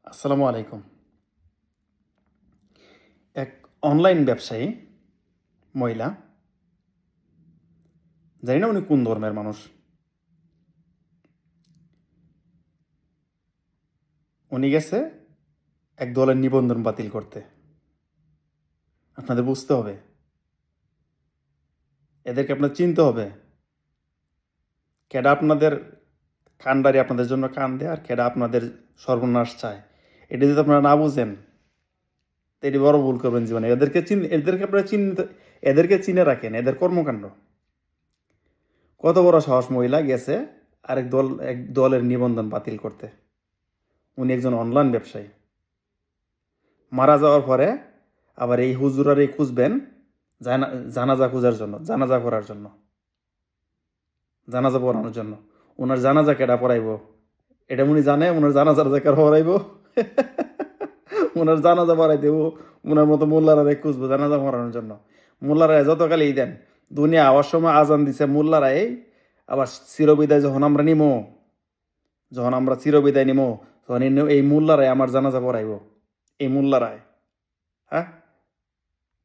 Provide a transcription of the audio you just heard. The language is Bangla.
আসসালামু আলাইকুম। এক অনলাইন ব্যবসায়ী মহিলা, জানি না উনি কোন ধর্মের মানুষ। উনি গেছে এক দলের নিবন্ধন বাতিল করতে। আপনাদের বুঝতে হবে, এদেরকে আপনার চিনতে হবে। কেডা আপনাদের কান্ডারি আপনাদের জন্য কান দেয় আর কেডা আপনাদের সর্বনাশ চায়। এটা যদি আপনারা না বুঝেন, তো এটি বড় ভুল করবেন জীবনে। এদেরকে আপনারা এদেরকে চিনে রাখেন, এদের কর্মকাণ্ড। কত বড় সাহস, মহিলা গেছে এক দলের নিবন্ধন বাতিল করতে। উনি একজন অনলাইন ব্যবসায়ী। মারা যাওয়ার পরে আবার এই হুজুরারই খুঁজবেন জানাজা খোঁজার জন্য, জানাজা করার জন্য, জানাজা পড়ানোর জন্য। ওনার জানাজা কেডা পড়াইব এটা উনি জানে। ওনার জানাজার জায়গা পড়াইব, ওনার জানাজা পড়াই দেব। ওনার মতো মোল্লারা খুঁজবো জানাজা পড়ানোর জন্য। মোল্লারা যতকালই দেন, দুনিয়া আওয়ার সময় আজান দিছে মোল্লারাই। আবার চিরবিদায় যখন আমরা চিরবিদায় নিমো, তখন এই মোল্লারাই আমার জানাজা পড়াইব। এই মোল্লারায়, হ্যাঁ।